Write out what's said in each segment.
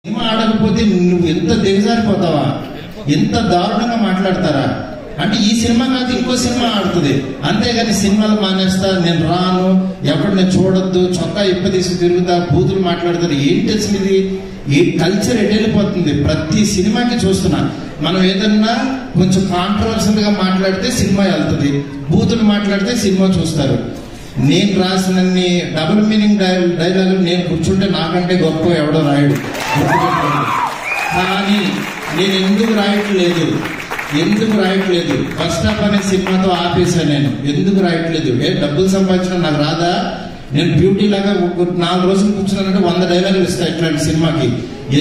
Cinema ఆడకపోతే నువ్వు ఎంత దిగజారిపోతావా, ఎంత దారుణంగా మాట్లాడతారా అంటే ఈ సినిమా కాదు ఇంకో సినిమా ఆడుతుంది, అంతేగాని సినిమాలు మానేస్తా, నేను రాను, ఎప్పుడు నేను చూడొద్దు, చొక్కా ఇప్పదీసి తిరుగుతా, బూతులు మాట్లాడతారు. ఏంటి అసలు ఇది? ఈ కల్చర్ ఎటు వెళ్ళిపోతుంది? ప్రతి సినిమాకి చూస్తున్నా, మనం ఏదన్నా కొంచెం కాంట్రవర్షియల్ గా మాట్లాడితే సినిమా వెళ్తుంది, బూతులు మాట్లాడితే సినిమా చూస్తారు. నేను రాసినన్ని డబుల్ మీనింగ్ డైలాగులు నేను కూర్చుంటే నాకంటే గొప్ప ఎవడో రాయడు. కానీ నేను ఎందుకు రాయట్లేదు ఫస్ట్ హాఫ్ అనే సినిమాతో ఆపేశాను. నేను ఎందుకు రాయట్లేదు? డబ్బులు సంపాదించడం నాకు రాదా? నేను బ్యూటీ లాగా 4 రోజులు కూర్చున్నానంటే 100 డైలాగులు ఇస్తాను ఇట్లాంటి సినిమాకి.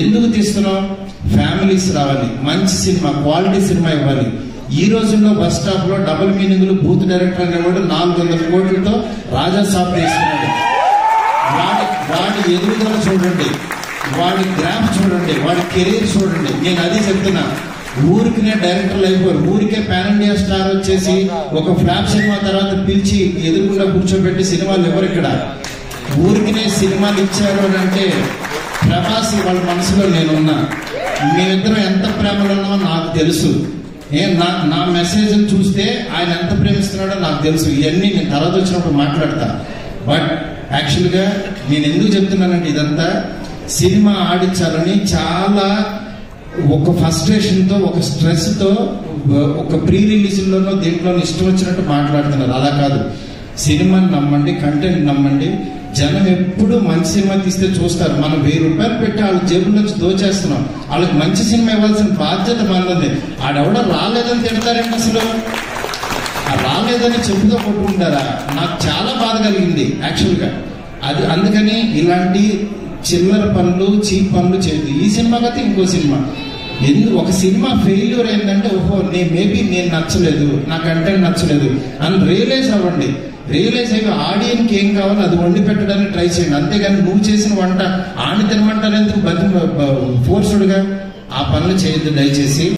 ఎందుకు తీస్తున్నాం? ఫ్యామిలీస్ రావాలి, మంచి సినిమా, క్వాలిటీ సినిమా ఇవ్వాలి. ఈ రోజుల్లో బస్ స్టాప్ లో డబుల్ మీనింగ్లు బూత్ డైరెక్టర్ అనేవాడు 400 కోట్లతో రాజా సాబ్ వేస్తున్నాడు. వాడి ఎదుగుదల చూడండి, వాడి గ్రాఫ్ చూడండి, వాడి కెరీర్ చూడండి. నేను అది చెప్తున్నా. ఊరికినే డైరెక్టర్లు అయిపోయారు, ఊరికే పాన్ ఇండియా స్టార్ వచ్చేసి ఒక ఫ్లాప్ సినిమా తర్వాత పిలిచి ఎదురుకుండా కూర్చోబెట్టి సినిమాలు ఎవరు ఇక్కడ? ఊరికినే సినిమాలు ఇచ్చారు అని అంటే ప్రభాస్ వాళ్ళ మనసులో నేనున్నా. మేమిద్దరం ఎంత ప్రేమలో ఉన్నామో నాకు తెలుసు. నా మెసేజ్ చూస్తే ఆయన ఎంత ప్రేమిస్తున్నాడో నాకు తెలుసు. ఇవన్నీ నేను తర్వాత వచ్చినప్పుడు మాట్లాడతా. బట్ యాక్చువల్గా నేను ఎందుకు చెప్తున్నానంటే ఇదంతా సినిమా ఆడించాలని చాలా ఒక ఫ్రస్ట్రేషన్ తో, ఒక స్ట్రెస్ తో, ఒక ప్రీ రిలీజ్ లోనో దీంట్లోనో ఇష్టం వచ్చినట్టు మాట్లాడుతున్నారు. అలా కాదు. సినిమాని నమ్మండి, కంటెంట్ నమ్మండి. జనం ఎప్పుడు మంచి సినిమా తీస్తే చూస్తారు. మనం 1000 రూపాయలు పెట్టి వాళ్ళ జేబుల్లోంచి దోచేస్తున్నాం. వాళ్ళకి మంచి సినిమా ఇవ్వాల్సిన బాధ్యత మనది. ఆడెవడో రాలేదని తిడతారండి. అసలు రాలేదని చెప్పుతో కొట్టుకుంటారా? నాకు చాలా బాధ కలిగింది యాక్చువల్గా. అది అందుకని ఇలాంటి చిల్లర పనులు, చీప్ పనులు చేయదు. ఈ సినిమా కాదు ఇంకో సినిమా. ఒక సినిమా ఫెయిల్యూర్ అయిందంటే ఓహో మేబీ నేను నచ్చలేదు, నా కంటెంట్ నచ్చలేదు అని రియలైజ్ అవ్వండి. రియలైజ్ అయ్యి ఆడియన్కి ఏం కావాలో అది వండి పెట్టడానికి ట్రై చేయండి. అంతేగాని నువ్వు చేసిన వంట ఆని తినమంటారు ఎందుకు? ఫోర్స్డ్గా ఆ పనులు చేయొద్దు దయచేసి.